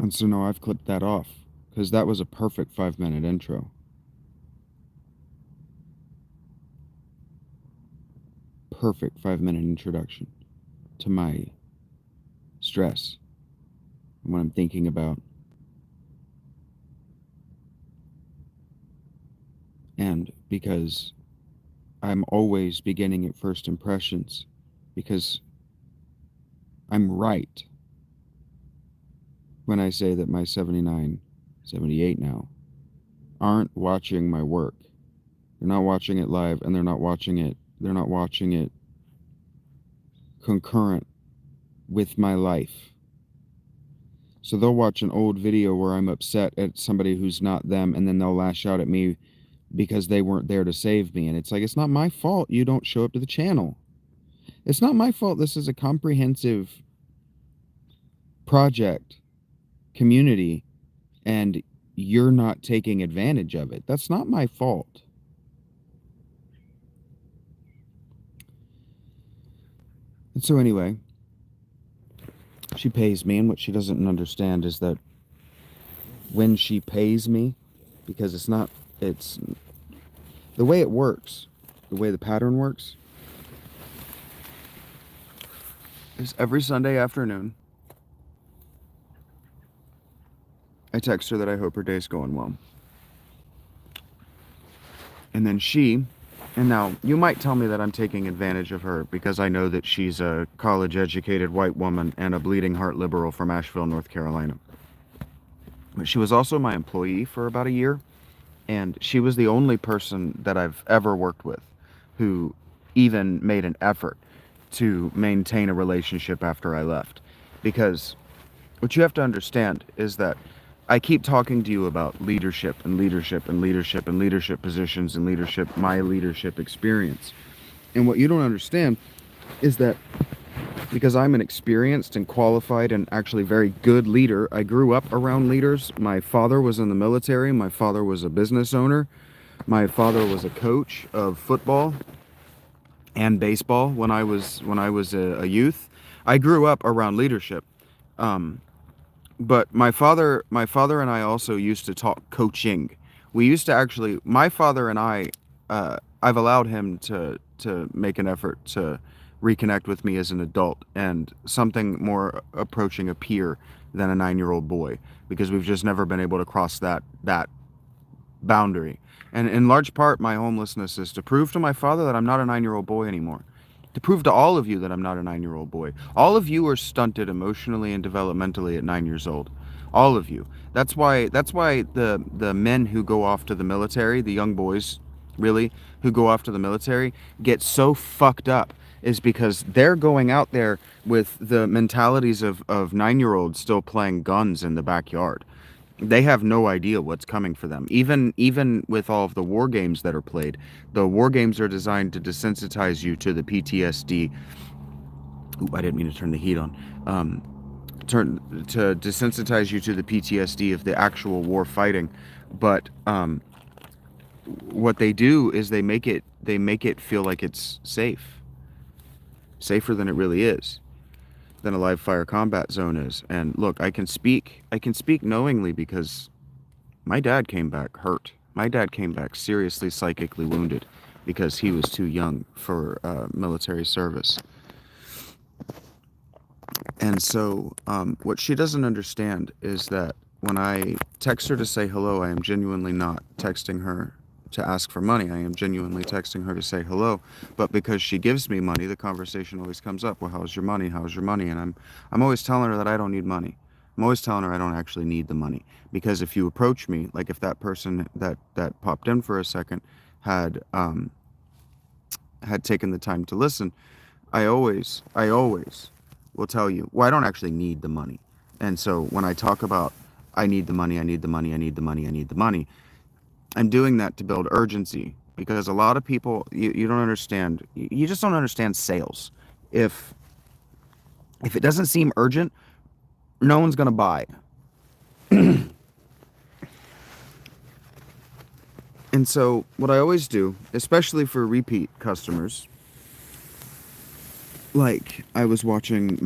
And so no, I've clipped that off because that was a perfect 5-minute intro. Perfect 5-minute introduction to my stress and what I'm thinking about. And because I'm always beginning at first impressions, because I'm right when I say that my 79, 78 now aren't watching my work. They're not watching it live, and they're not watching it concurrent with my life. So they'll watch an old video where I'm upset at somebody who's not them, and then they'll lash out at me because they weren't there to save me. And it's like, it's not my fault you don't show up to the channel. It's not my fault this is a comprehensive project, community, and you're not taking advantage of it. That's not my fault. And so anyway, she pays me, and what she doesn't understand is that when she pays me, because it's the way it works, the way the pattern works, is every Sunday afternoon, I text her that I hope her day's going well. And then and now you might tell me that I'm taking advantage of her because I know that she's a college-educated white woman and a bleeding heart liberal from Asheville, North Carolina. But she was also my employee for about a year, and she was the only person that I've ever worked with who even made an effort to maintain a relationship after I left. Because what you have to understand is that I keep talking to you about leadership and leadership and leadership and leadership positions and leadership, my leadership experience. And what you don't understand is that because I'm an experienced and qualified and actually very good leader, I grew up around leaders. My father was in the military. My father was a business owner. My father was a coach of football and baseball when I was a youth. I grew up around leadership. But my father and I also used to talk coaching. We used to actually, my father and I've allowed him to make an effort to reconnect with me as an adult and something more approaching a peer than a 9-year-old boy, because we've just never been able to cross that boundary. And in large part, my homelessness is to prove to my father that I'm not a 9-year-old boy anymore. To prove to all of you that I'm not a 9-year-old boy. All of you are stunted emotionally and developmentally at 9 years old. All of you. That's why the men who go off to the military, the young boys, really, who go off to the military, get so fucked up, is because they're going out there with the mentalities of 9-year-olds still playing guns in the backyard. They have no idea what's coming for them. Even with all of the war games that are played, the war games are designed to desensitize you to the PTSD. Ooh, I didn't mean to turn the heat on. To desensitize you to the PTSD of the actual war fighting, but what they do is they make it feel like it's safer than it really is, than a live fire combat zone is. And look, I can speak knowingly because my dad came back hurt. My dad came back seriously psychically wounded because he was too young for military service. And so what she doesn't understand is that when I text her to say hello, I am genuinely not texting her to ask for money. I am genuinely texting her to say hello. But because she gives me money, the conversation always comes up. Well, how's your money? How's your money? And I'm always telling her that I don't need money. I'm always telling her I don't actually need the money. Because if you approach me, like if that person that popped in for a second had taken the time to listen, I always will tell you, well, I don't actually need the money. And so when I talk about I need the money, I need the money, I need the money, I need the money, I'm doing that to build urgency, because a lot of people, you don't understand, you just don't understand sales. If it doesn't seem urgent, no one's going to buy. And so what I always do, especially for repeat customers, like I was watching